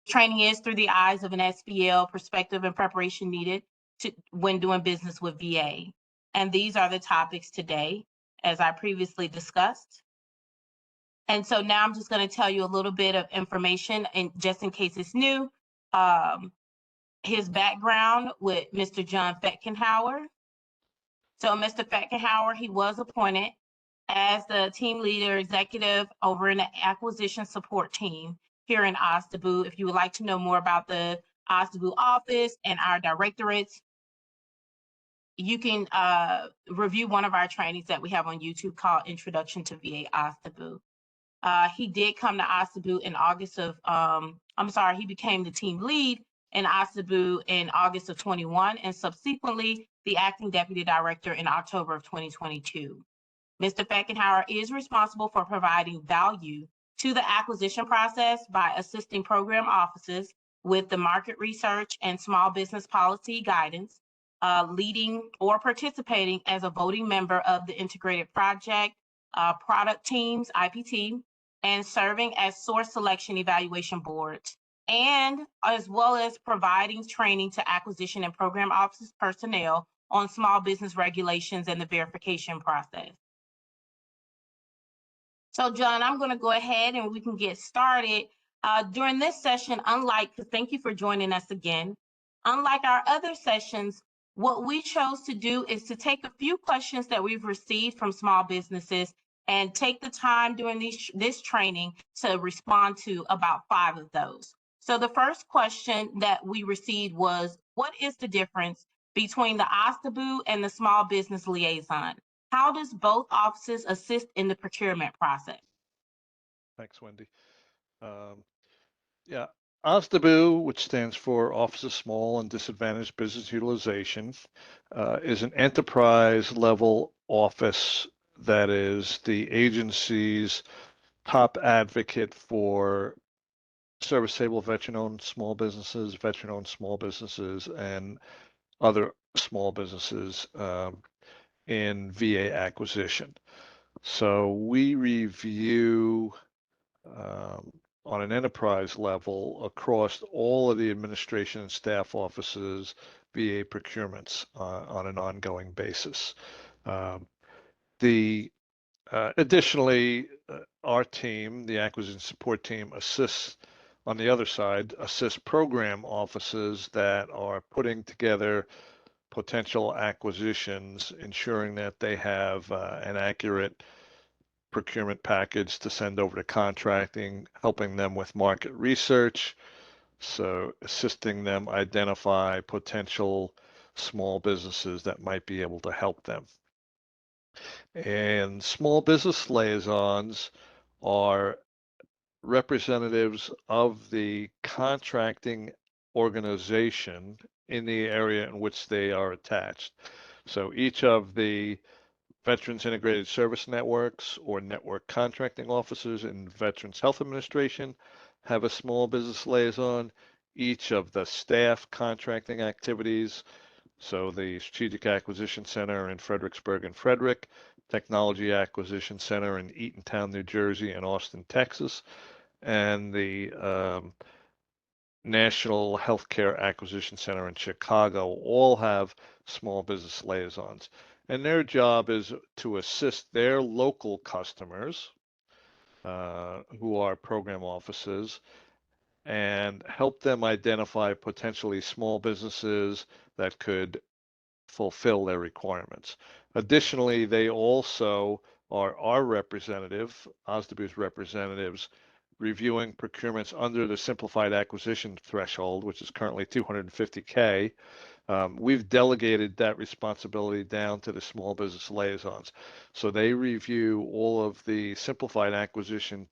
Training is through the eyes of an SBL perspective and preparation needed when doing business with VA. And these are the topics today, as I previously discussed. And so now I'm just going to tell you a little bit of information, and just in case it's new, his background with Mr. John Fetkenhauer. So Mr. Fetkenhauer, he was appointed as the team leader executive over in the acquisition support team here in Astabu. If you would like to know more about the Astabu office and our directorates, you can review one of our trainings that we have on YouTube called Introduction to VA Astabu. He did come to Astabu in August of, he became the team lead in Astabu in August of 21, and subsequently the acting deputy director in October of 2022. Mr. Feckenhauer is responsible for providing value to the acquisition process by assisting program offices with the market research and small business policy guidance, leading or participating as a voting member of the integrated project product teams, IPT, and serving as source selection evaluation boards, and as well as providing training to acquisition and program office personnel on small business regulations and the verification process. So John, I'm going to go ahead and we can get started. During this session, thank you for joining us again. Unlike our other sessions, what we chose to do is to take a few questions that we've received from small businesses and take the time during this training to respond to about 5 of those. So the first question that we received was, what is the difference between the Astabu and the Small Business Liaison? How does both offices assist in the procurement process? Thanks, Wendy. Astabu, which stands for Office of Small and Disadvantaged Business Utilization, is an enterprise level office that is the agency's top advocate for service-able veteran-owned small businesses, veteran-owned small businesses, and other small businesses in VA acquisition. So we review on an enterprise level across all of the administration and staff offices, VA procurements on an ongoing basis. Additionally, our team, the acquisition support team, assists on the other side, assists program offices that are putting together potential acquisitions, ensuring that they have an accurate procurement package to send over to contracting, helping them with market research, so assisting them identify potential small businesses that might be able to help them. And small business liaisons are representatives of the contracting organization in the area in which they are attached. So each of the Veterans Integrated Service Networks or network contracting officers in Veterans Health Administration have a small business liaison. Each of the staff contracting activities, so the Strategic Acquisition Center in Fredericksburg and Frederick, Technology Acquisition Center in Eatontown, New Jersey, and Austin, Texas, and the National Healthcare Acquisition Center in Chicago all have small business liaisons. And their job is to assist their local customers, who are program offices, and help them identify potentially small businesses that could fulfill their requirements. Additionally, they also are our representative, OSDBU's representatives, reviewing procurements under the simplified acquisition threshold, which is currently $250K. We've delegated that responsibility down to the small business liaisons. So they review all of the simplified acquisition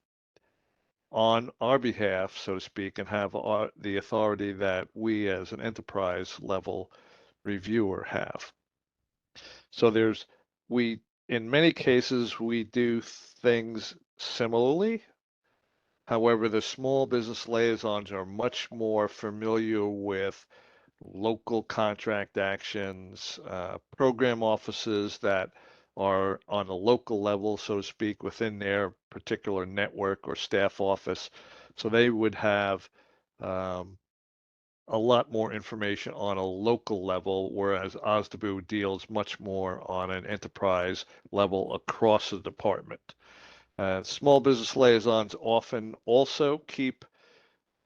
on our behalf, so to speak, and have the authority that we as an enterprise level reviewer have. So in many cases, we do things similarly. However, the small business liaisons are much more familiar with local contract actions, program offices that are on a local level, so to speak, within their particular network or staff office. So they would have a lot more information on a local level, whereas OSDBU deals much more on an enterprise level across the department. Small business liaisons often also keep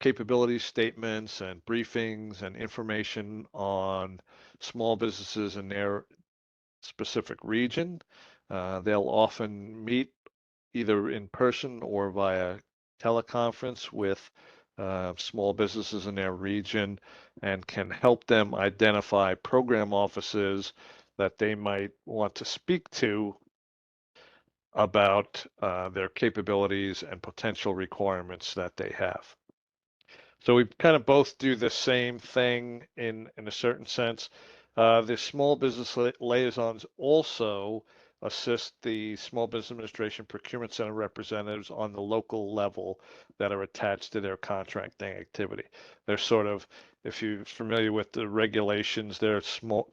capability statements and briefings and information on small businesses in their specific region. They'll often meet either in person or via teleconference with small businesses in their region and can help them identify program offices that they might want to speak to about their capabilities and potential requirements that they have. So we kind of both do the same thing in a certain sense. The small business liaisons also assist the Small Business Administration Procurement Center representatives on the local level that are attached to their contracting activity. They're sort of, if you're familiar with the regulations, they're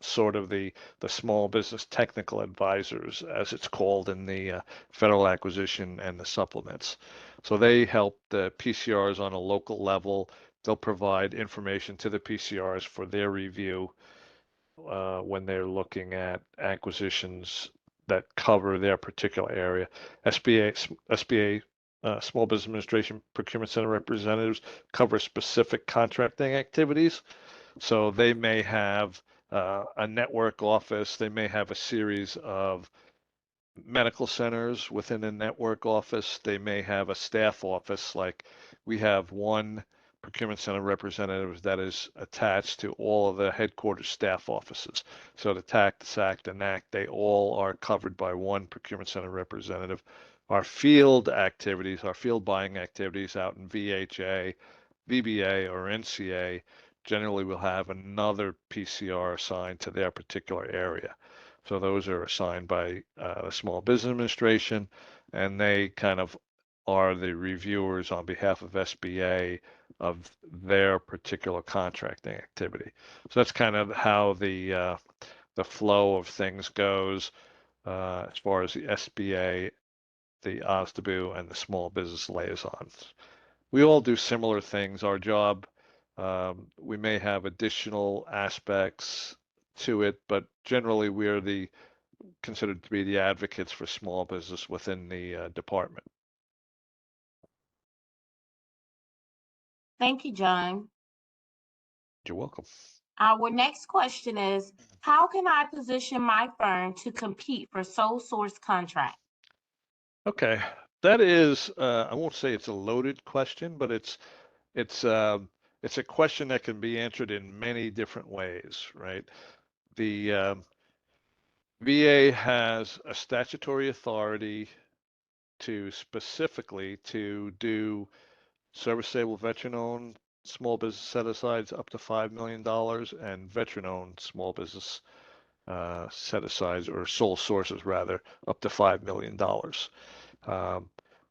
sort of the small business technical advisors, as it's called in the federal acquisition and the supplements. So they help the PCRs on a local level. They'll provide information to the PCRs for their review when they're looking at acquisitions that cover their particular area. SBA, Small Business Administration Procurement Center representatives cover specific contracting activities. So they may have a network office, they may have a series of medical centers within a network office. They may have a staff office, like we have one procurement center representative that is attached to all of the headquarters staff offices. So the TAC, the SAC, the NAC, they all are covered by one procurement center representative. Our field activities, our field buying activities out in VHA, VBA, or NCA, generally will have another PCR assigned to their particular area. So those are assigned by the Small Business Administration, and they kind of are the reviewers on behalf of SBA of their particular contracting activity. So that's kind of how the flow of things goes as far as the SBA, the Astabu, and the Small Business Liaisons. We all do similar things. Our job, we may have additional aspects to it, but generally we're considered to be the advocates for small business within the department. Thank you, John. You're welcome. Our next question is, how can I position my firm to compete for sole source contracts? Okay, that is, I won't say it's a loaded question, but it's a question that can be answered in many different ways, right? The VA has a statutory authority to specifically to do service-able veteran-owned small business set-asides up to $5 million and veteran-owned small business set-asides, or sole sources rather, up to $5 million.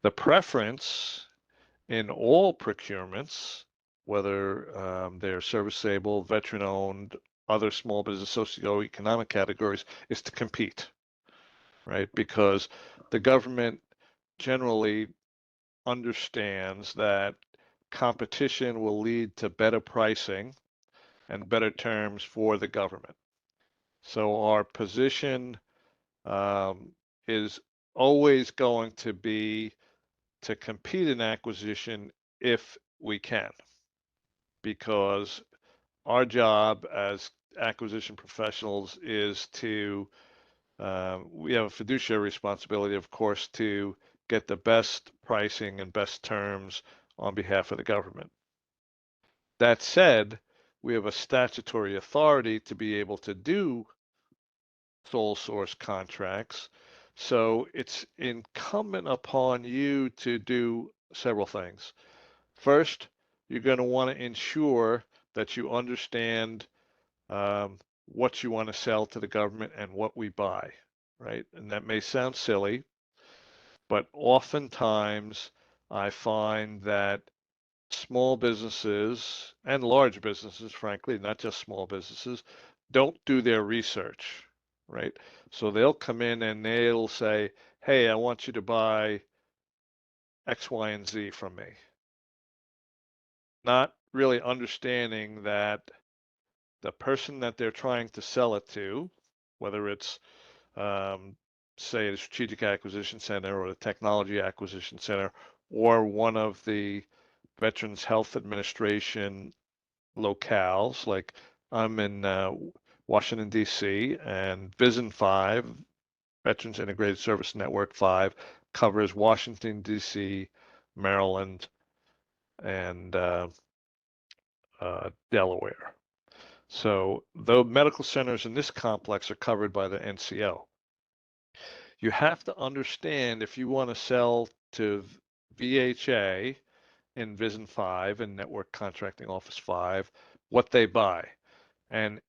The preference in all procurements, whether they're service-able, veteran-owned, other small business socioeconomic categories, is to compete, right? Because the government generally understands that competition will lead to better pricing and better terms for the government. So our position is always going to be to compete in acquisition if we can, because our job as acquisition professionals is to, we have a fiduciary responsibility, of course, to get the best pricing and best terms on behalf of the government. That said, we have a statutory authority to be able to do sole source contracts. So it's incumbent upon you to do several things. First, you're going to want to ensure that you understand what you want to sell to the government and what we buy, right? And that may sound silly, but oftentimes I find that small businesses and large businesses, frankly, not just small businesses, don't do their research, right? So they'll come in and they'll say, hey, I want you to buy X, Y, and Z from me. Not really understanding that the person that they're trying to sell it to, whether it's say the Strategic Acquisition Center or the Technology Acquisition Center or one of the Veterans Health Administration locales, like I'm in Washington, D.C., and VISN 5, Veterans Integrated Service Network 5, covers Washington, D.C., Maryland, and Delaware. So the medical centers in this complex are covered by the NCO. You have to understand if you want to sell to VHA in VISN 5 and Network Contracting Office 5, what they buy. And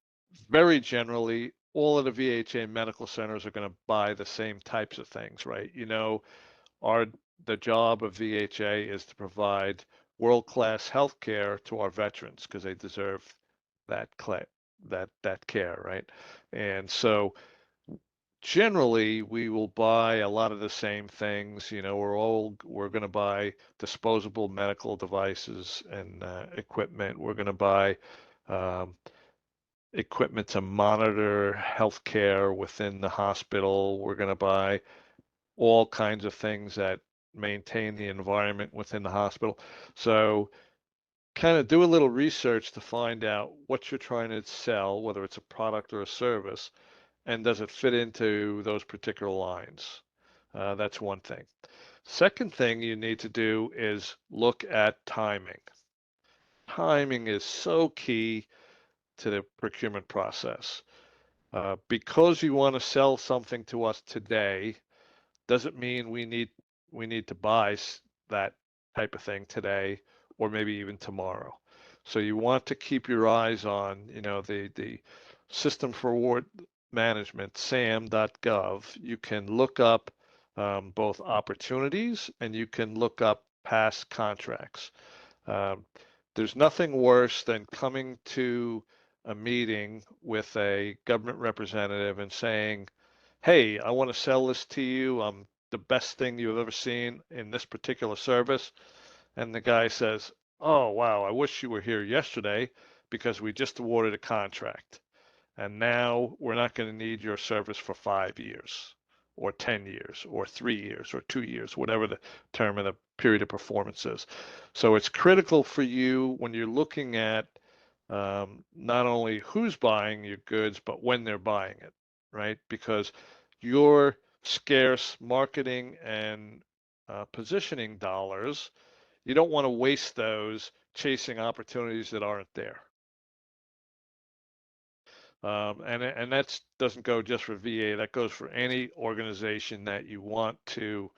very generally, all of the VHA medical centers are going to buy the same types of things, right? You know, the job of VHA is to provide world-class health care to our veterans because they deserve that care, right? And so generally we will buy a lot of the same things. You know, we're going to buy disposable medical devices and equipment. We're going to buy equipment to monitor healthcare within the hospital. We're going to buy all kinds of things that maintain the environment within the hospital. So kind of do a little research to find out what you're trying to sell, whether it's a product or a service, and does it fit into those particular lines? That's one thing. Second thing you need to do is look at timing. Timing is so key to the procurement process. Because you want to sell something to us today, doesn't mean we need to buy that type of thing today or maybe even tomorrow. So you want to keep your eyes on, you know, the System for Award Management, SAM.gov. You can look up both opportunities and you can look up past contracts. There's nothing worse than coming to a meeting with a government representative and saying, hey, I want to sell this to you. I'm the best thing you've ever seen in this particular service. And the guy says, oh, wow, I wish you were here yesterday because we just awarded a contract. And now we're not going to need your service for 5 years or 10 years or 3 years or 2 years, whatever the term of the period of performance is. So it's critical for you when you're looking at not only who's buying your goods, but when they're buying it, right? Because your scarce marketing and positioning dollars, you don't want to waste those chasing opportunities that aren't there. And that doesn't go just for VA, that goes for any organization that you want to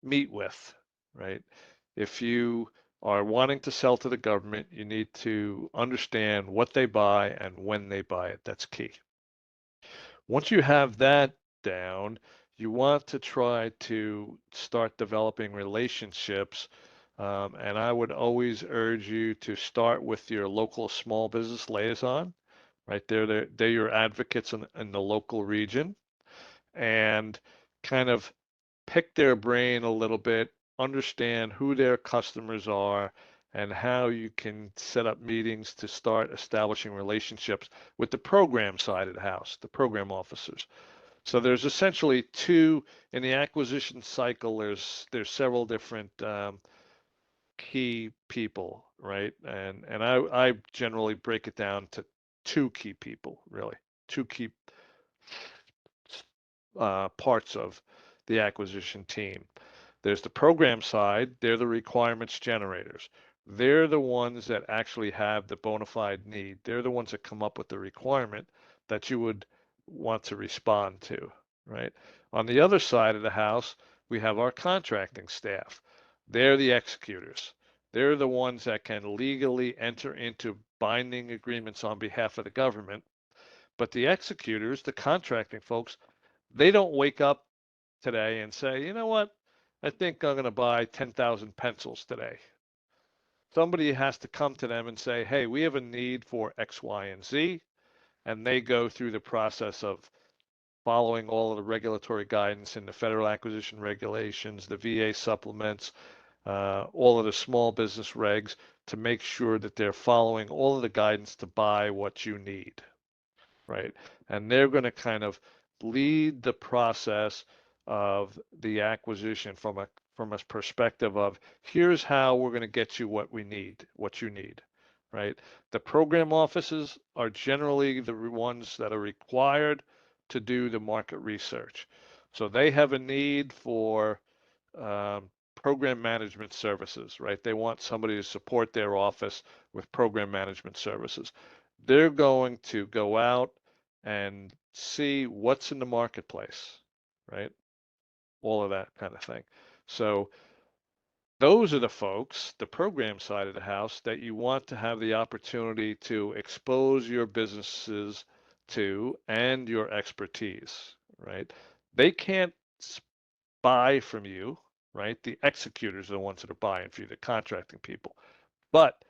meet with, right? If you are wanting to sell to the government, you need to understand what they buy and when they buy it. That's key. Once you have that down, you want to try to start developing relationships. And I would always urge you to start with your local small business liaison, right? They're your advocates in the local region, and kind of pick their brain a little bit, understand who their customers are, and how you can set up meetings to start establishing relationships with the program side of the house, the program officers. So there's essentially two in the acquisition cycle. There's several different key people, right? And I generally break it down to two key people, really, two key parts of the acquisition team. There's the program side, they're the requirements generators. They're the ones that actually have the bona fide need. They're the ones that come up with the requirement that you would want to respond to, right? On the other side of the house, we have our contracting staff. They're the executors. They're the ones that can legally enter into binding agreements on behalf of the government. But the executors, the contracting folks, they don't wake up today and say, you know what? I think I'm going to buy 10,000 pencils today. Somebody has to come to them and say, hey, we have a need for X, Y, and Z. And they go through the process of following all of the regulatory guidance in the federal acquisition regulations, the VA supplements, all of the small business regs to make sure that they're following all of the guidance to buy what you need, right? And they're going to kind of lead the process of the acquisition from a perspective of here's how we're going to get you what you need, right? The program offices are generally the ones that are required to do the market research. So they have a need for program management services, right? They want somebody to support their office with program management services. They're going to go out and see what's in the marketplace, right? All of that kind of thing. So those are the folks, the program side of the house, that you want to have the opportunity to expose your businesses to and your expertise, right? They can't buy from you, right? The executors are the ones that are buying for you, the contracting people. But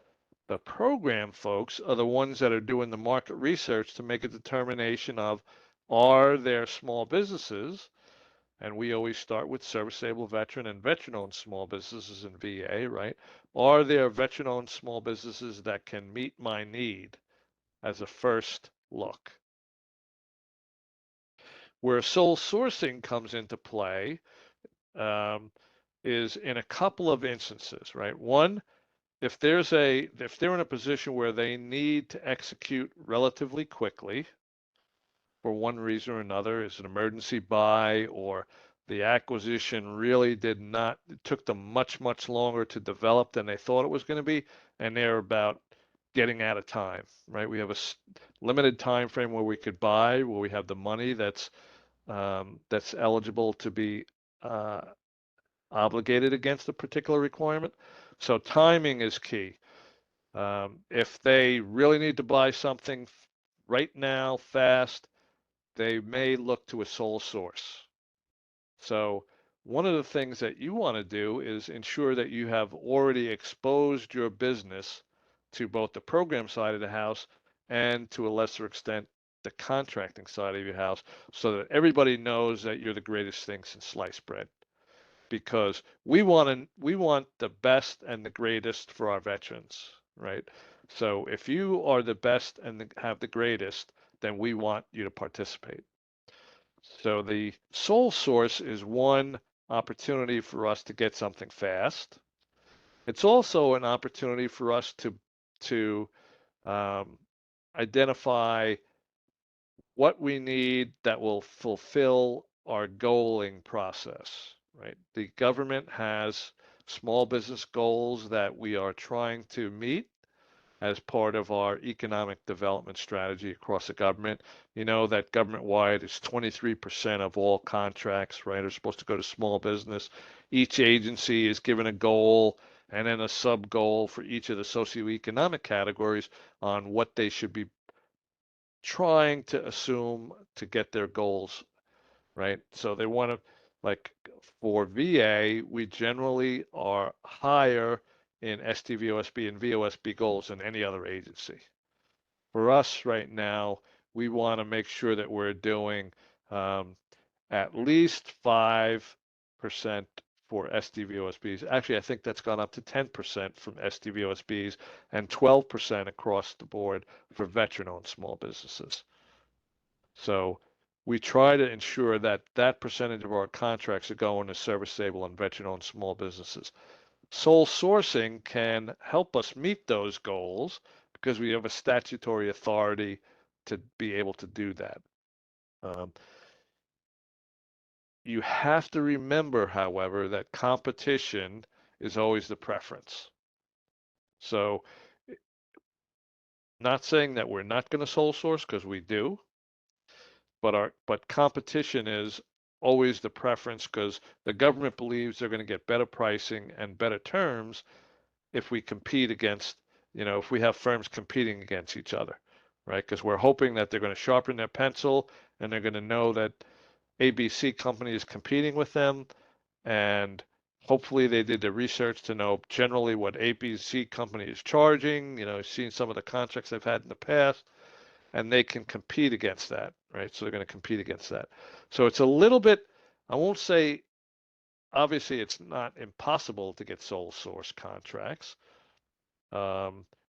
the program folks are the ones that are doing the market research to make a determination of, are there small businesses? And we always start with service-able veteran and veteran-owned small businesses in VA, right? Are there veteran-owned small businesses that can meet my need as a first look? Where sole sourcing comes into play is in a couple of instances, right? One, if they're in a position where they need to execute relatively quickly for one reason or another, is an emergency buy, or the acquisition really it took them much, much longer to develop than they thought it was going to be, and they're about getting out of time, right? We have a limited time frame where we could buy, where we have the money that's eligible to be obligated against a particular requirement. So timing is key. If they really need to buy something right now, fast, they may look to a sole source. So one of the things that you want to do is ensure that you have already exposed your business to both the program side of the house and, to a lesser extent, the contracting side of your house, so that everybody knows that you're the greatest thing since sliced bread. Because we want the best and the greatest for our veterans, right? So if you are the best and have the greatest, then we want you to participate. So the sole source is one opportunity for us to get something fast. It's also an opportunity for us to identify what we need that will fulfill our goaling process, right? The government has small business goals that we are trying to meet as part of our economic development strategy across the government. You know that government-wide is 23% of all contracts, right, are supposed to go to small business. Each agency is given a goal and then a sub-goal for each of the socioeconomic categories on what they should be trying to assume to get their goals, right? So they want to, like for VA, we generally are higher in SDVOSB and VOSB goals than any other agency. For us right now, we want to make sure that we're doing at least 5% for SDVOSBs. Actually, I think that's gone up to 10% from SDVOSBs and 12% across the board for veteran-owned small businesses. So we try to ensure that that percentage of our contracts are going to service-able and veteran-owned small businesses. Sole sourcing can help us meet those goals because we have a statutory authority to be able to do that. You have to remember, however, that competition is always the preference. So, not saying that we're not going to sole source, because we do, but competition is always the preference, because the government believes they're going to get better pricing and better terms if we compete against, if we have firms competing against each other, right? Because we're hoping that they're going to sharpen their pencil and they're going to know that ABC company is competing with them, and hopefully they did the research to know generally what ABC company is charging, seeing some of the contracts they've had in the past, and they can compete against that, right? So they're going to compete against that. So it's a little bit, I won't say obviously it's not impossible to get sole source contracts.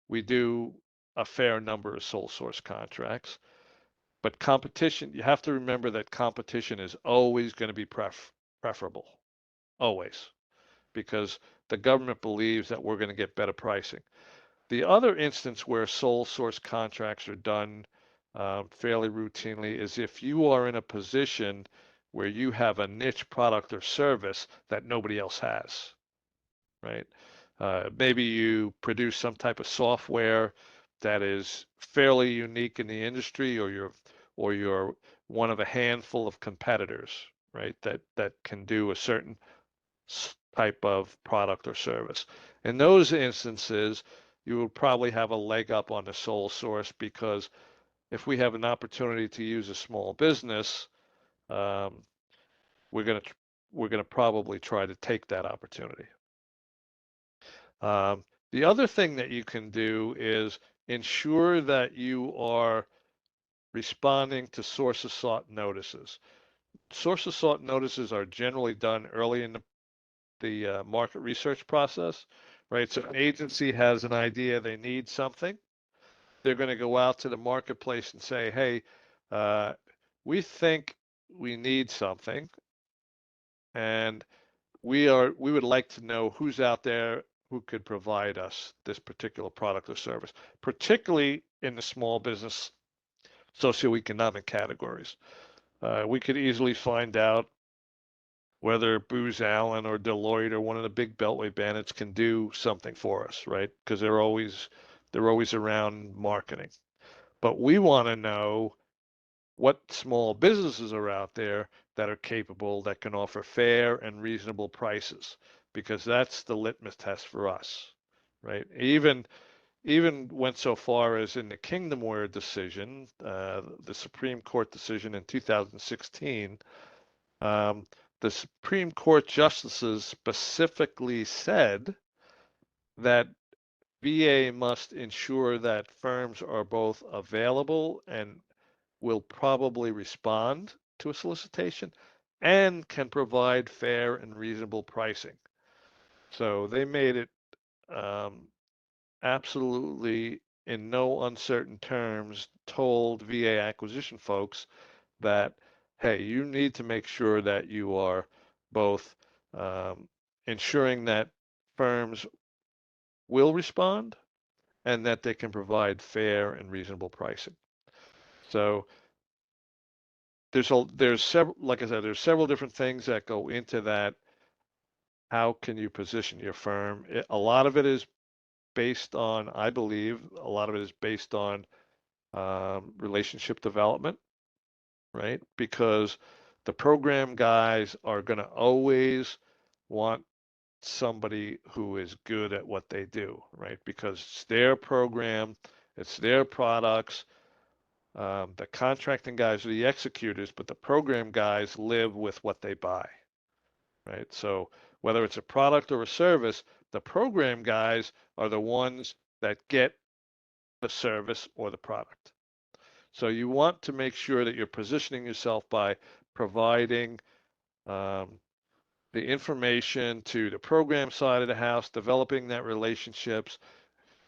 We do a fair number of sole source contracts, but competition, you have to remember that competition is always going to be preferable, always, because the government believes that we're going to get better pricing. The other instance where sole source contracts are done fairly routinely is if you are in a position where you have a niche product or service that nobody else has, right? Maybe you produce some type of software that is fairly unique in the industry, or you're one of a handful of competitors, right? That can do a certain type of product or service. In those instances, you will probably have a leg up on the sole source, because if we have an opportunity to use a small business, um, we're gonna probably try to take that opportunity. The other thing that you can do is ensure that you are responding to sources sought notices. Sources sought notices are generally done early in the market research process, right? So an agency has an idea, they need something. They're going to go out to the marketplace and say, hey, we think we need something, and we would like to know who's out there who could provide us this particular product or service, particularly in the small business socioeconomic categories. We could easily find out whether Booz Allen or Deloitte or one of the big Beltway bandits can do something for us, right? Because they're always around marketing. But we want to know what small businesses are out there that are capable, that can offer fair and reasonable prices, because that's the litmus test for us, right? Even went so far as in the Kingdomware decision, the Supreme Court decision in 2016, the Supreme Court justices specifically said that VA must ensure that firms are both available and will probably respond to a solicitation and can provide fair and reasonable pricing. So they made it absolutely in no uncertain terms, told VA acquisition folks that, hey, you need to make sure that you are both ensuring that firms will respond and that they can provide fair and reasonable pricing. So there's several, like I said, there's several different things that go into that. How can you position your firm? A lot of it is based on, I believe, a lot of it is based on relationship development, right? Because the program guys are going to always want somebody who is good at what they do, right? Because it's their program, it's their products. The contracting guys are the executors, but the program guys live with what they buy, right? So whether it's a product or a service, the program guys are the ones that get the service or the product. So you want to make sure that you're positioning yourself by providing the information to the program side of the house, developing that relationships.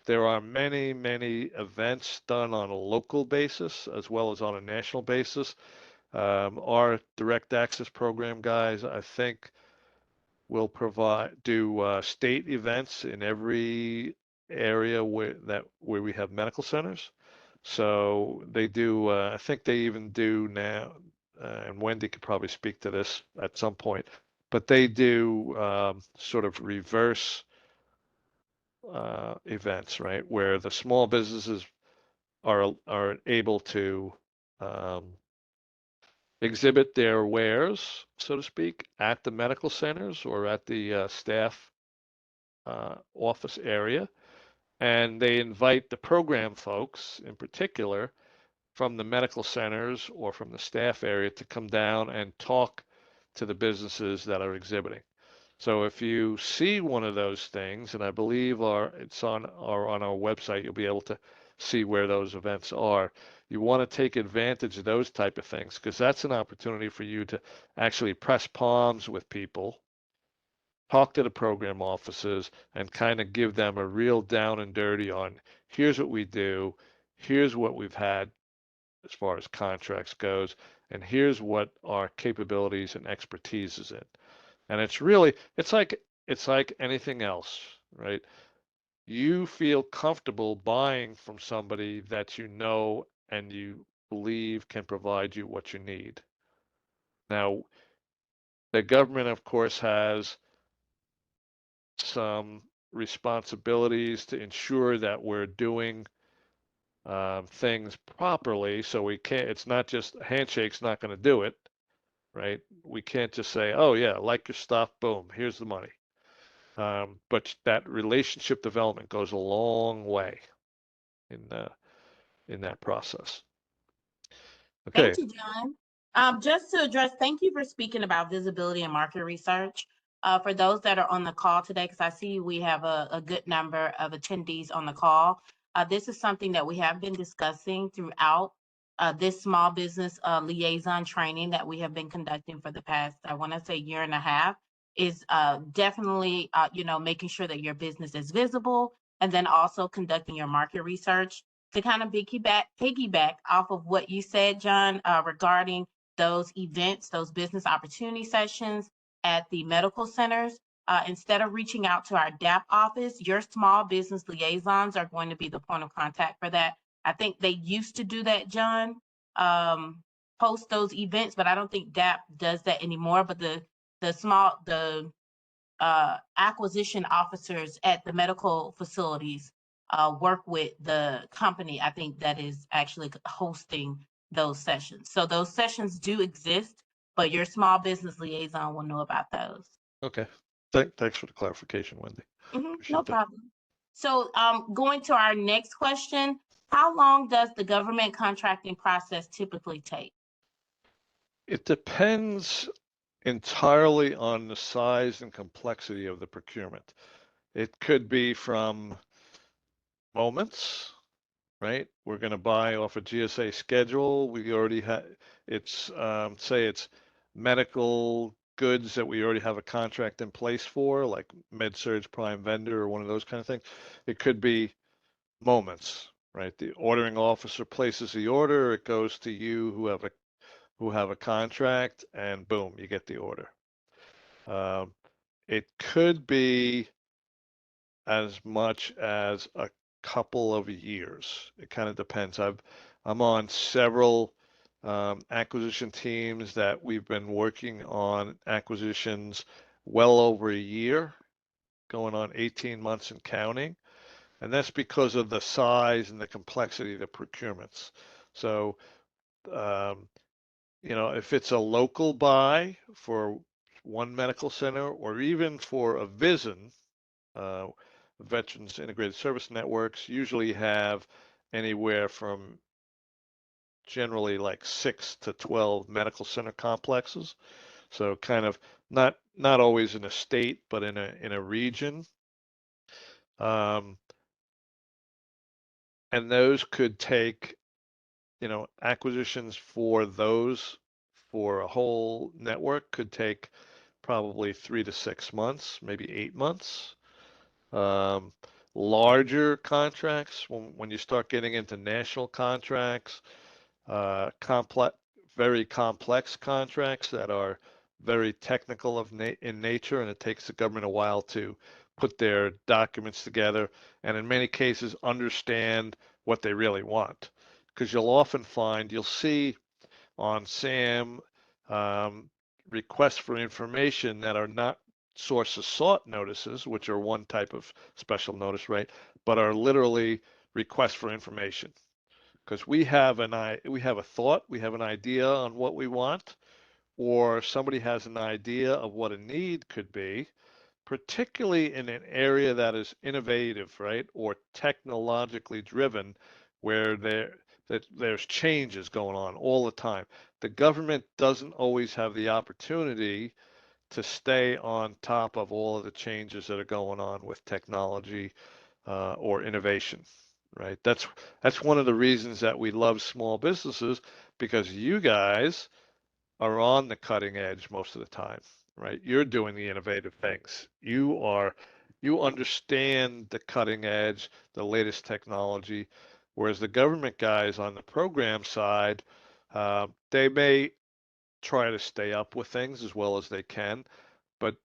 There are many, many events done on a local basis as well as on a national basis. Our direct access program guys, I think, will do state events in every area where we have medical centers. So they do. I think they even do now, and Wendy could probably speak to this at some point. But they do sort of reverse events, right, where the small businesses are able to exhibit their wares, so to speak, at the medical centers or at the staff office area, and they invite the program folks, in particular, from the medical centers or from the staff area to come down and talk to the businesses that are exhibiting. So if you see one of those things, and I believe it's on our website, you'll be able to see where those events are. You want to take advantage of those type of things, because that's an opportunity for you to actually press palms with people talk to the program offices and kind of give them a real down and dirty on here's what we do, here's what we've had as far as contracts goes, and here's what our capabilities and expertise is in. And it's really, it's like anything else, right? You feel comfortable buying from somebody that you know and you believe can provide you what you need. Now, the government, of course, has some responsibilities to ensure that we're doing things properly. So we can't, it's not just a handshake's not going to do it, right? We can't just say, oh, yeah, like your stuff, boom, here's the money. But that relationship development goes a long way in that process. Okay. Thank you, John. Just to address, thank you for speaking about visibility and market research. For those that are on the call today, because I see we have a good number of attendees on the call, this is something that we have been discussing throughout this small business liaison training that we have been conducting for the past, I want to say, year and a half, is definitely, making sure that your business is visible, and then also conducting your market research. To kind of piggyback off of what you said, John, regarding those events, those business opportunity sessions at the medical centers, instead of reaching out to our DAP office, your small business liaisons are going to be the point of contact for that. I think they used to do that, John, post those events, but I don't think DAP does that anymore. But the acquisition officers at the medical facilities work with the company, I think, that is actually hosting those sessions. So those sessions do exist, but your small business liaison will know about those. Okay. Thanks for the clarification, Wendy. No problem. So going to our next question, how long does the government contracting process typically take? It depends entirely on the size and complexity of the procurement. It could be from moments, right? We're going to buy off a GSA schedule. We already have, it's, say it's medical goods that we already have a contract in place for, like MedSurg Prime Vendor or one of those kind of things. It could be moments, right? The ordering officer places the order, it goes to you who have a contract, and boom, you get the order. It could be as much as a couple of years. It kind of depends. I'm on several acquisition teams that we've been working on acquisitions well over a year, going on 18 months and counting. And that's because of the size and the complexity of the procurements. So, if it's a local buy for one medical center or even for a VISN, Veterans Integrated Service Networks usually have anywhere from generally like 6 to 12 medical center complexes. So kind of not always in a state, but in a region. And those could take, acquisitions for those for a whole network could take probably 3 to 6 months, maybe 8 months. Larger contracts, when you start getting into national contracts, very complex contracts that are very technical in nature, and it takes the government a while to put their documents together, and in many cases understand what they really want. Because you'll see on SAM requests for information that are not sources sought notices, which are one type of special notice, right? But are literally requests for information. Because we have a thought, we have an idea on what we want, or somebody has an idea of what a need could be, particularly in an area that is innovative, right? Or technologically driven, where there's changes going on all the time. The government doesn't always have the opportunity to stay on top of all of the changes that are going on with technology or innovation, right? That's one of the reasons that we love small businesses, because you guys are on the cutting edge most of the time, right? You're doing the innovative things. You understand the cutting edge, the latest technology, whereas the government guys on the program side, they may try to stay up with things as well as they can, but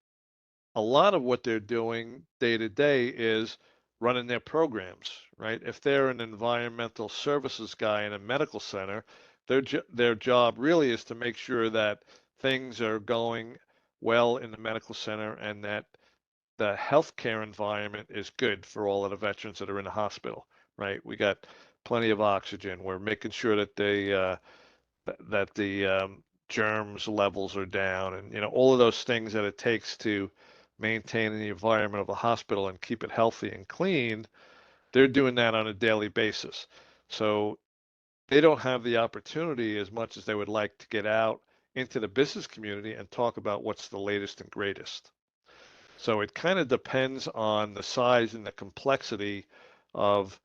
a lot of what they're doing day to day is running their programs, right? If they're an environmental services guy in a medical center, their job really is to make sure that things are going well in the medical center and that the healthcare environment is good for all of the veterans that are in the hospital, right? We got plenty of oxygen. We're making sure that that the germs levels are down, and all of those things that it takes to maintain the environment of a hospital and keep it healthy and clean. They're doing that on a daily basis. So they don't have the opportunity as much as they would like to get out into the business community and talk about what's the latest and greatest. So it kind of depends on the size and the complexity of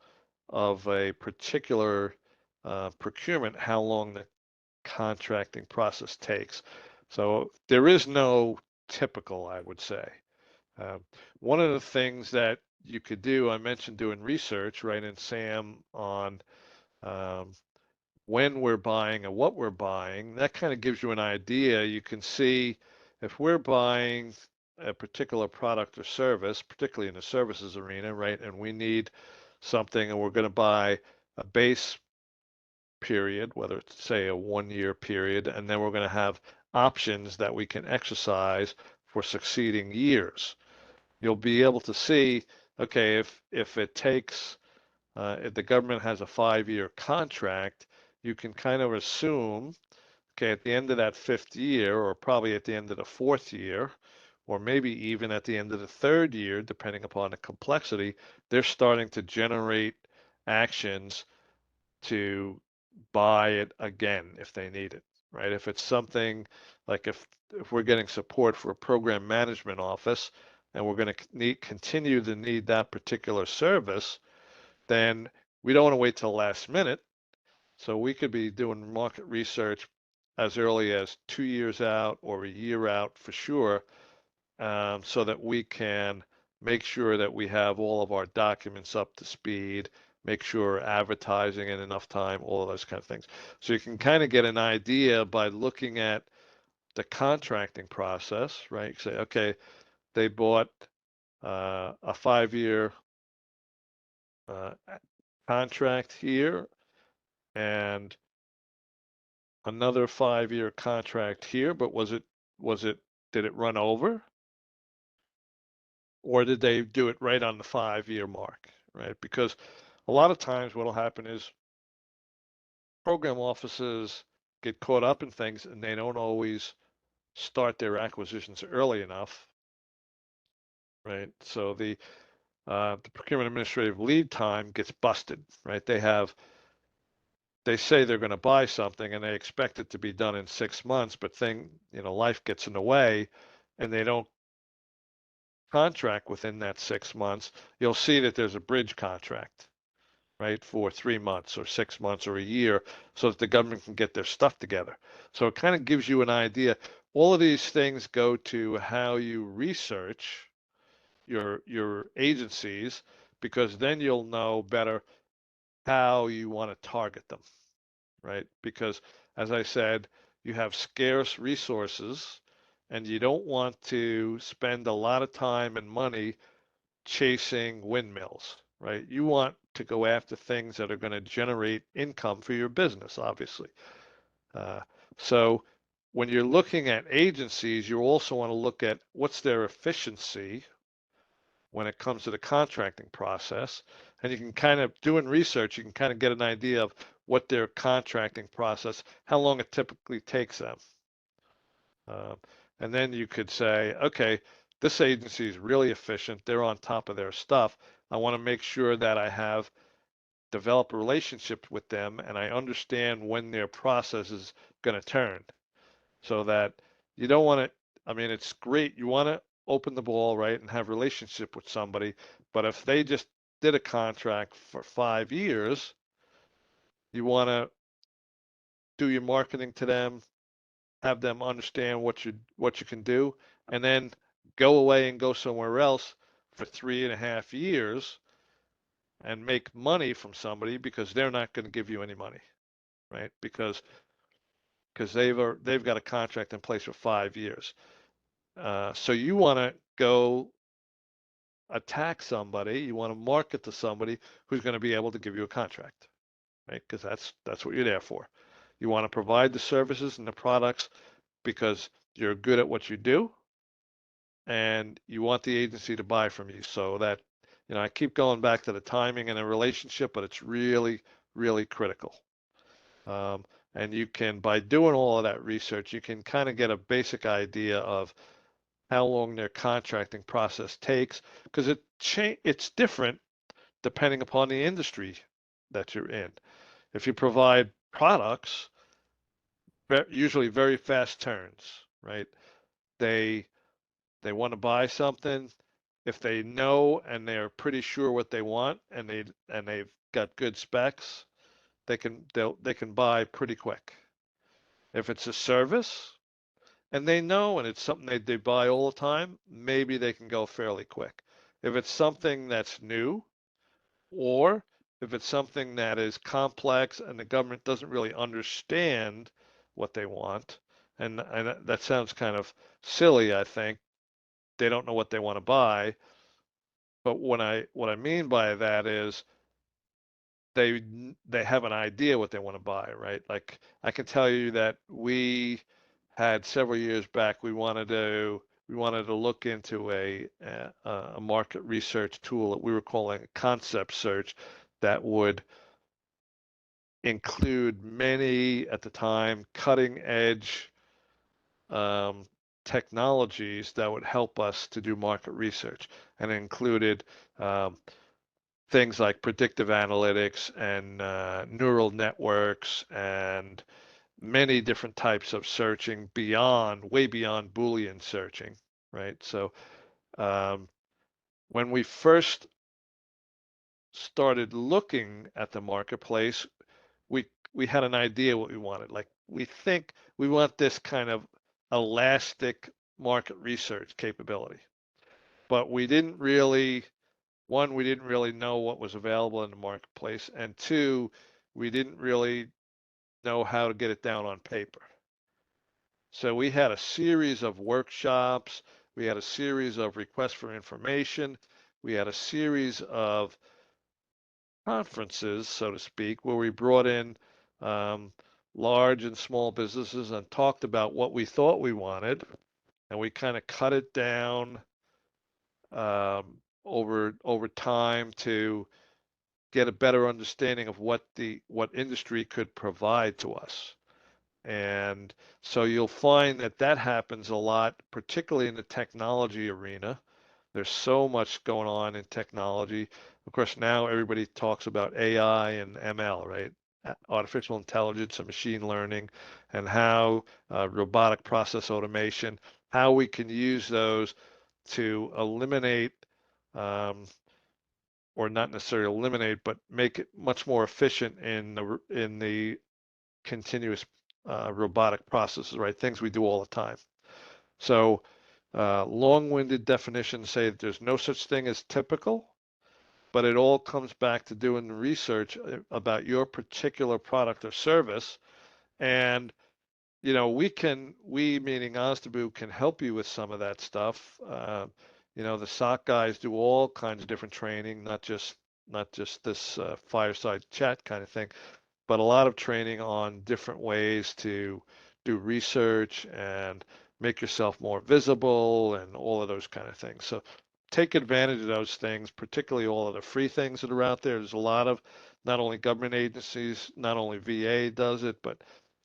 a particular procurement, how long the contracting process takes. So there is no typical, I would say. One of the things that you could do, I mentioned doing research, right, in SAM on um, when we're buying and what we're buying. That kind of gives you an idea. You can see if we're buying a particular product or service, particularly in the services arena, right, and we need something and we're going to buy a base period, whether it's say a 1 year period, and then we're going to have options that we can exercise for succeeding years. You'll be able to see, okay, if it takes, if the government has a 5 year contract, you can kind of assume, okay, at the end of that 5th year, or probably at the end of the 4th year, or maybe even at the end of the 3rd year, depending upon the complexity, they're starting to generate actions to buy it again if they need it, right? If it's something like if we're getting support for a program management office and we're going to continue to need that particular service, then we don't want to wait till last minute. So we could be doing market research as early as 2 years out or a year out for sure, so that we can make sure that we have all of our documents up to speed, make sure advertising in enough time, all of those kind of things. So you can kind of get an idea by looking at the contracting process, right? You say, okay, they bought a 5 year contract here and another 5 year contract here, but did it run over? Or did they do it right on the 5 year mark, right? Because a lot of times what'll happen is program offices get caught up in things and they don't always start their acquisitions early enough, right? So the procurement administrative lead time gets busted, right? They say they're going to buy something and they expect it to be done in 6 months, but life gets in the way and they don't contract within that 6 months. You'll see that there's a bridge contract, right, for 3 months or 6 months or a year so that the government can get their stuff together. So it kind of gives you an idea. All of these things go to how you research your agencies, because then you'll know better how you want to target them, right? Because as I said, you have scarce resources and you don't want to spend a lot of time and money chasing windmills, right? You want to go after things that are going to generate income for your business, obviously. Uh, so when you're looking at agencies, you also want to look at what's their efficiency when it comes to the contracting process. And you can kind of, doing research, you can kind of get an idea of what their contracting process, how long it typically takes them. And then you could say, okay, this agency is really efficient. They're on top of their stuff. I want to make sure that I have developed a relationship with them and I understand when their process is going to turn, so that you don't want to, I mean, it's great. You want to open the ball, right, and have a relationship with somebody. But if they just did a contract for 5 years, you want to do your marketing to them, have them understand what you can do, and then go away and go somewhere else for 3.5 years and make money from somebody because they're not going to give you any money, right? Because they've got a contract in place for 5 years. So you want to go attack somebody, you want to market to somebody who's going to be able to give you a contract, right? Because that's what you're there for. You want to provide the services and the products because you're good at what you do, and you want the agency to buy from you. So that, I keep going back to the timing and the relationship, but it's really, really critical. And you can, by doing all of that research, you can kind of get a basic idea of how long their contracting process takes, because it's different depending upon the industry that you're in. If you provide products, usually very fast turns, right? They want to buy something. If they know and they're pretty sure what they want, and they've got good specs, they can buy pretty quick. If it's a service and they know and it's something they buy all the time, maybe they can go fairly quick. If it's something that's new, or if it's something that is complex and the government doesn't really understand what they want, and that sounds kind of silly, I think. They don't know what they want to buy. But what I mean by that is they have an idea what they want to buy, right? Like, I can tell you that we had several years back, we wanted to look into a market research tool that we were calling a concept search that would include many, at the time, cutting edge technologies that would help us to do market research, and it included things like predictive analytics and neural networks and many different types of searching way beyond Boolean searching, right? So when we first started looking at the marketplace, we had an idea what we wanted. Like, we think we want this kind of elastic market research capability, but we didn't really know what was available in the marketplace, and two, we didn't really know how to get it down on paper. So we had a series of workshops, we had a series of requests for information, we had a series of conferences, so to speak, where we brought in large and small businesses and talked about what we thought we wanted, and we kind of cut it down over time to get a better understanding of what industry could provide to us. And so you'll find that happens a lot, particularly in the technology arena. There's so much going on in technology. Of course, now everybody talks about AI and ML, right? Artificial intelligence and machine learning, and how robotic process automation, how we can use those to eliminate, or not necessarily eliminate, but make it much more efficient in the continuous robotic processes, right? Things we do all the time. So long-winded definitions say that there's no such thing as typical, but it all comes back to doing research about your particular product or service. And we meaning Astabu can help you with some of that stuff. The SOC guys do all kinds of different training, not just this fireside chat kind of thing, but a lot of training on different ways to do research and make yourself more visible and all of those kind of things. So take advantage of those things, particularly all of the free things that are out there. There's a lot of, not only government agencies, not only VA does it, but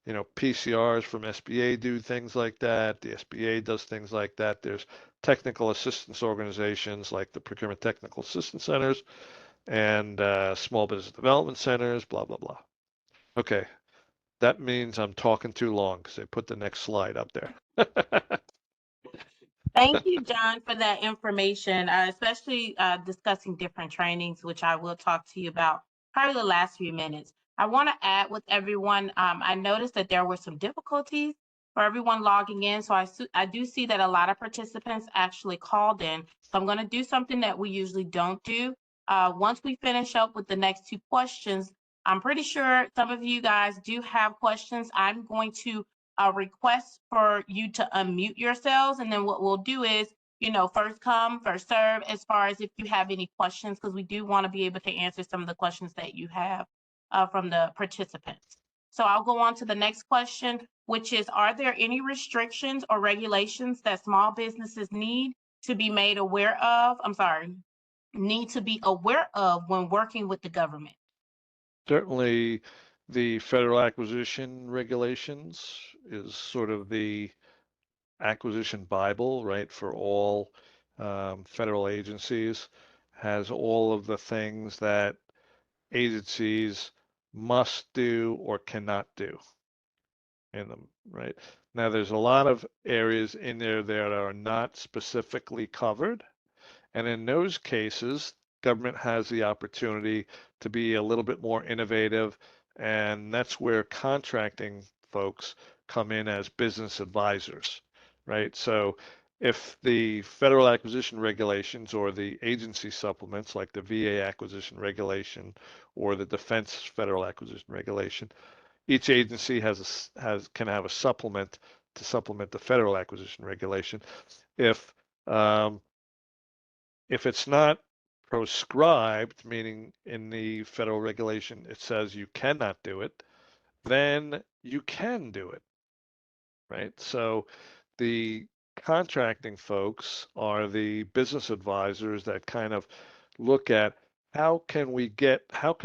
PCRs from SBA do things like that. The SBA does things like that. There's technical assistance organizations like the Procurement Technical Assistance Centers and Small Business Development Centers, blah, blah, blah. Okay, that means I'm talking too long because they put the next slide up there. Thank you, John, for that information, especially discussing different trainings, which I will talk to you about probably the last few minutes. I want to add with everyone, I noticed that there were some difficulties for everyone logging in. So I do see that a lot of participants actually called in. So I'm going to do something that we usually don't do. Once we finish up with the next two questions, I'm pretty sure some of you guys do have questions. I'm going to request for you to unmute yourselves. And then what we'll do is, first come, first serve, as far as if you have any questions, because we do want to be able to answer some of the questions that you have from the participants. So I'll go on to the next question, which is, are there any restrictions or regulations that small businesses need to be made aware of? Need to be aware of when working with the government? Certainly, the federal acquisition regulations is sort of the acquisition Bible, right, for all federal agencies, has all of the things that agencies must do or cannot do in them, right? Now, there's a lot of areas in there that are not specifically covered. And in those cases, government has the opportunity to be a little bit more innovative. And that's where contracting folks come in as business advisors, right? So if the federal acquisition regulations or the agency supplements like the VA acquisition regulation or the defense federal acquisition regulation, each agency can have a supplement to supplement the federal acquisition regulation. If it's not proscribed, meaning in the federal regulation it says you cannot do it, then you can do it, right? So the contracting folks are the business advisors that kind of look at how can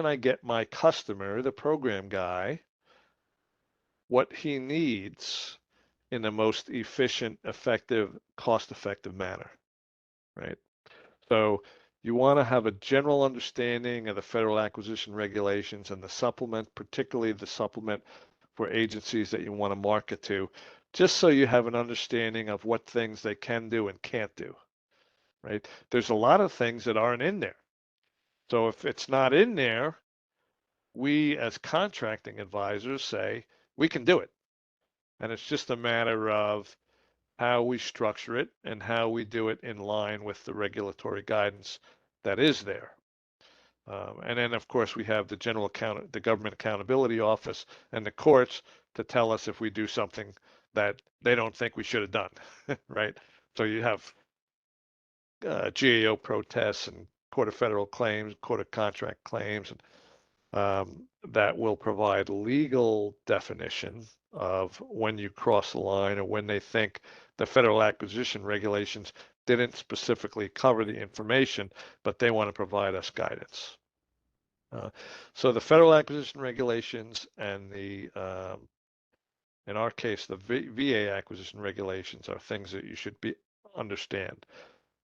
I get my customer, the program guy, what he needs in the most efficient, effective, cost-effective manner, right? So you want to have a general understanding of the federal acquisition regulations and the supplement, particularly the supplement for agencies that you want to market to, just so you have an understanding of what things they can do and can't do, right? There's a lot of things that aren't in there. So if it's not in there, we as contracting advisors say we can do it. And it's just a matter of how we structure it and how we do it in line with the regulatory guidance that is there. And then, of course, we have the Government Accountability Office and the courts to tell us if we do something that they don't think we should have done, right? So you have GAO protests and Court of Federal Claims, Court of Contract Claims, and that will provide legal definition of when you cross the line or when they think the federal acquisition regulations didn't specifically cover the information, but they want to provide us guidance. So the federal acquisition regulations and in our case, the VA acquisition regulations are things that you should understand.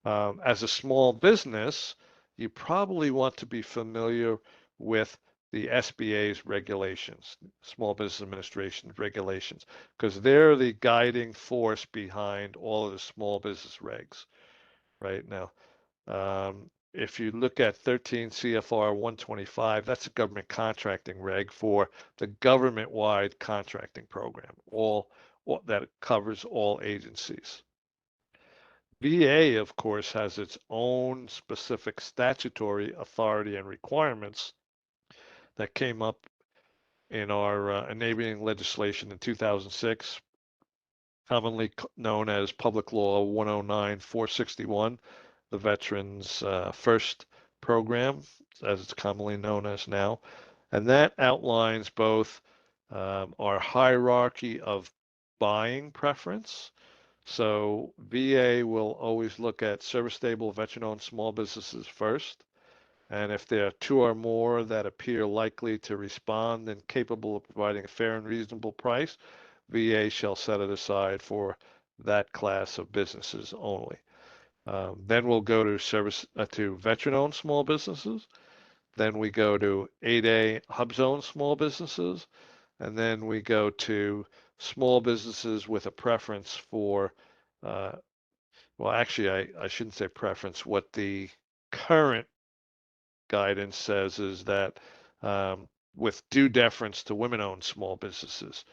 As a small business, you probably want to be familiar with the SBA's regulations, Small Business Administration regulations, because they're the guiding force behind all of the small business regs, right? Now, if you look at 13 CFR 125, that's a government contracting reg for the government-wide contracting program, all that covers all agencies. VA, of course, has its own specific statutory authority and requirements that came up in our enabling legislation in 2006, commonly known as Public Law 109-461, the Veterans First Program, as it's commonly known as now. And that outlines both our hierarchy of buying preference. So VA will always look at service-stable, veteran-owned small businesses first. And if there are two or more that appear likely to respond and capable of providing a fair and reasonable price, VA shall set it aside for that class of businesses only. Then we'll go to veteran-owned small businesses. Then we go to 8A hub zone small businesses. And then we go to small businesses with a preference for, well, actually, I shouldn't say preference. What the current guidance says is that with due deference to women-owned small businesses.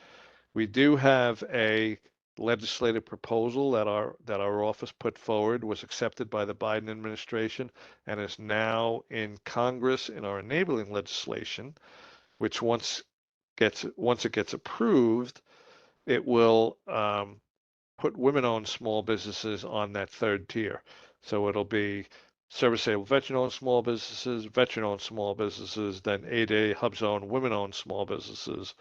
We do have a legislative proposal that our office put forward, was accepted by the Biden administration, and is now in Congress in our enabling legislation, which once it gets approved, it will put women-owned small businesses on that third tier. So it'll be service-able veteran-owned small businesses, veteran-owned small businesses, then 8A hub zone women-owned small businesses,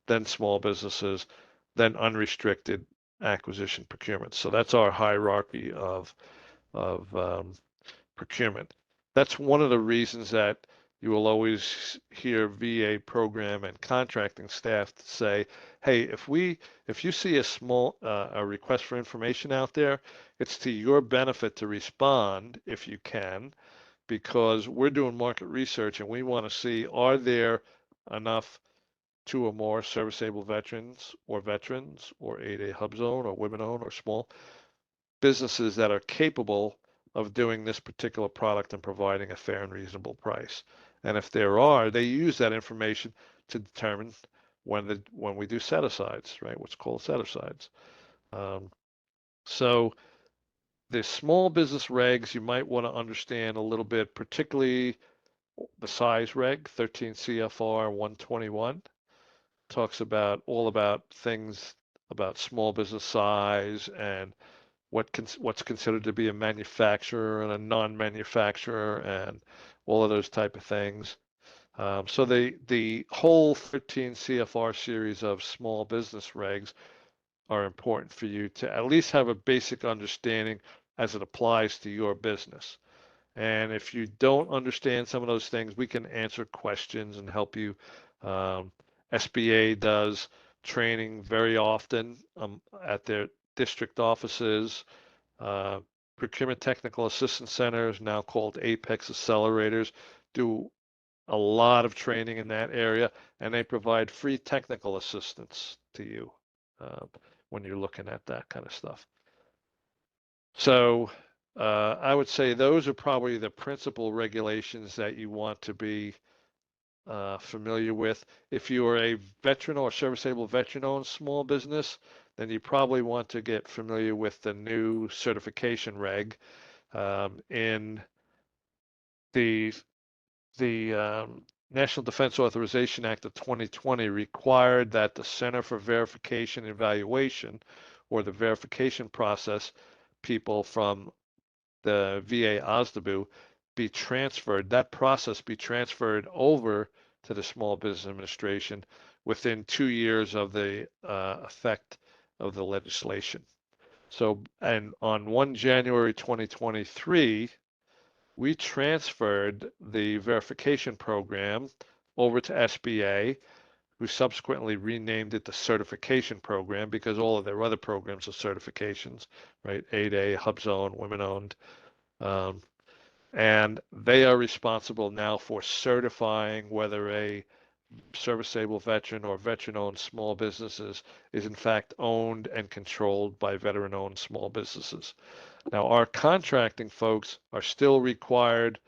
then small businesses, then unrestricted acquisition procurement. So that's our hierarchy of procurement. That's one of the reasons that you will always hear VA program and contracting staff say, hey, if you see a request for information out there, it's to your benefit to respond if you can, because we're doing market research and we want to see, are there enough 2 or more service-able veterans or 8A hub zone or women-owned or small businesses that are capable of doing this particular product and providing a fair and reasonable price. And if there are, they use that information to determine when we do set-asides, right? What's called set-asides. So the small business regs, you might want to understand a little bit, particularly the size reg, 13 CFR 121, talks about all about things about small business size and what's considered to be a manufacturer and a non-manufacturer and all of those type of things. So the whole 13 CFR series of small business regs are important for you to at least have a basic understanding as it applies to your business. And if you don't understand some of those things, we can answer questions and help you. SBA does training very often at their district offices. Procurement Technical Assistance Centers, now called Apex Accelerators, do a lot of training in that area, and they provide free technical assistance to you when you're looking at that kind of stuff. So I would say those are probably the principal regulations that you want to be familiar with. If you are a veteran or service-able veteran-owned small business, then you probably want to get familiar with the new certification reg. In the National Defense Authorization Act of 2020 required that the Center for Verification and Evaluation, or the verification process people from the VA Astabu, be transferred, that process be transferred over to the Small Business Administration within 2 years of the effect of the legislation. So, and on 1 January 2023, we transferred the verification program over to SBA, who subsequently renamed it the certification program because all of their other programs are certifications, right? 8A, hub zone, women-owned. And they are responsible now for certifying whether a service-able veteran or veteran-owned small businesses is in fact owned and controlled by veteran-owned small businesses. Now, our contracting folks are still required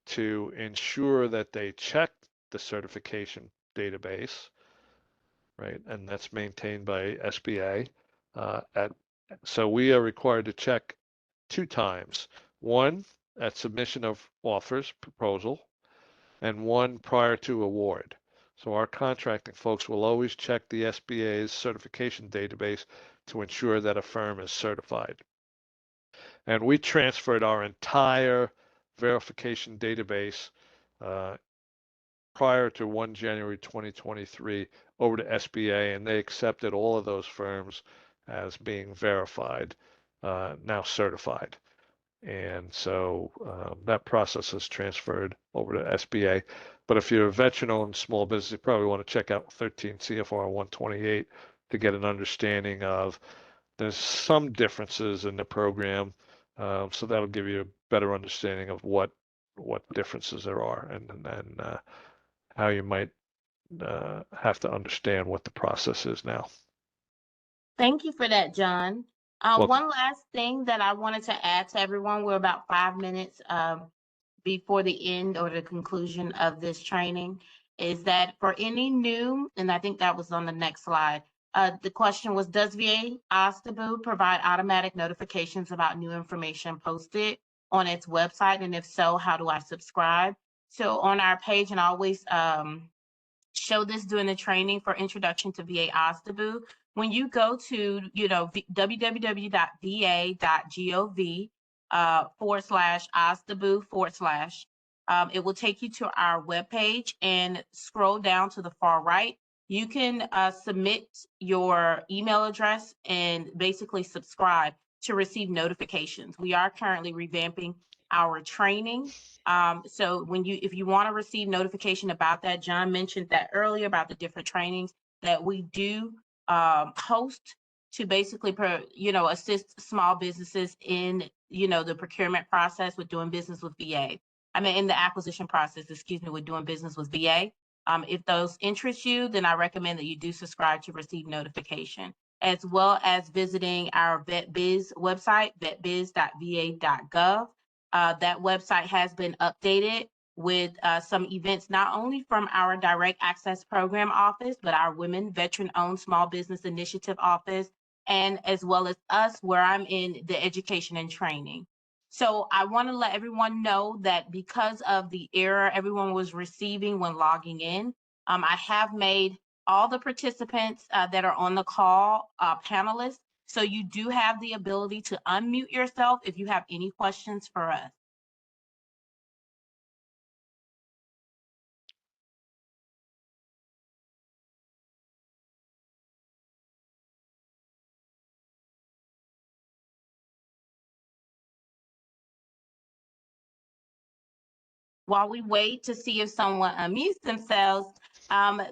to ensure that they check the certification database, right? And that's maintained by SBA. So we are required to check 2 times. One, at submission of offers, proposal, and one prior to award. So our contracting folks will always check the SBA's certification database to ensure that a firm is certified. And we transferred our entire verification database prior to 1 January 2023 over to SBA, and they accepted all of those firms as being verified, now certified. And so that process is transferred over to SBA. But if you're a veteran-owned small business, you probably want to check out 13 CFR 128 to get an understanding of, there's some differences in the program. So that'll give you a better understanding of what differences there are and how you might have to understand what the process is now. Thank you for that, John. Welcome. One last thing that I wanted to add to everyone, we're about 5 minutes before the end or the conclusion of this training, is that for any new, and I think that was on the next slide, The question was, does VA Astabu provide automatic notifications about new information posted on its website? And if so, how do I subscribe? So on our page, and I always show this during the training for Introduction to VA Astabu, when you go to, www.va.gov/Astabu/, it will take you to our webpage, and scroll down to the far right. You can submit your email address and basically subscribe to receive notifications. We are currently revamping our training. So if you want to receive notification about that, John mentioned that earlier about the different trainings that we do host to basically, assist small businesses in, the procurement process with doing business with VA. In the acquisition process, with doing business with VA. If those interest you, then I recommend that you do subscribe to receive notification, as well as visiting our VetBiz website, vetbiz.va.gov. That website has been updated with some events, not only from our Direct Access Program Office, but our Women Veteran-Owned Small Business Initiative Office, and as well as us, where I'm in the education and training. So I want to let everyone know that because of the error everyone was receiving when logging in, I have made all the participants that are on the call panelists. So you do have the ability to unmute yourself if you have any questions for us. While we wait to see if someone unmutes themselves, I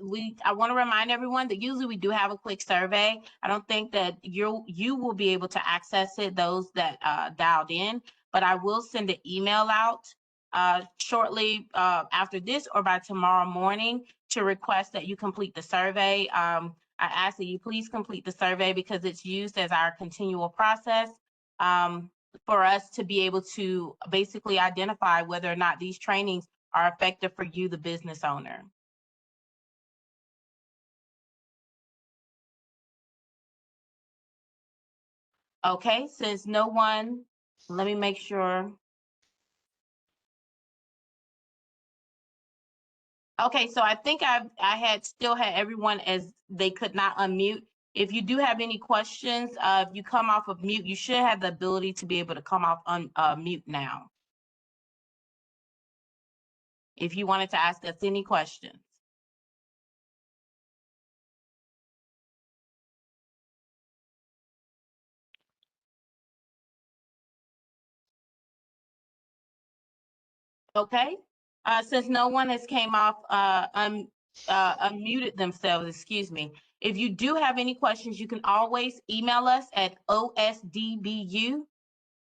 want to remind everyone that usually we do have a quick survey. I don't think that you will be able to access it, those that dialed in, but I will send an email out shortly after this or by tomorrow morning to request that you complete the survey. I ask that you please complete the survey because it's used as our continual process. For us to be able to basically identify whether or not these trainings are effective for you, the business owner. Okay, since no one, let me make sure. Okay, so I think I still had everyone as they could not unmute. If you do have any questions, if you come off of mute, you should have the ability to be able to come off mute now. If you wanted to ask us any questions. Okay, since no one has came off, unmuted themselves, excuse me. If you do have any questions, you can always email us at OSDBU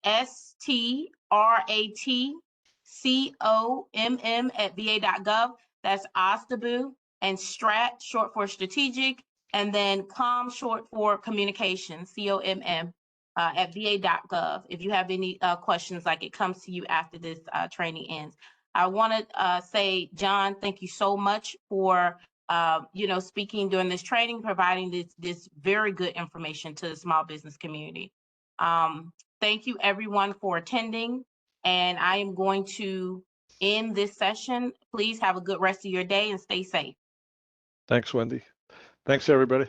STRATCOMM@va.gov. That's Astabu, and STRAT, short for strategic, and then COM, short for communication, COMM, at va.gov. If you have any questions, like it comes to you after this training ends. I want to say, John, thank you so much for speaking during this training, providing this very good information to the small business community. Thank you everyone for attending, and I am going to end this session. Please have a good rest of your day and stay safe. Thanks, Wendy. Thanks, everybody.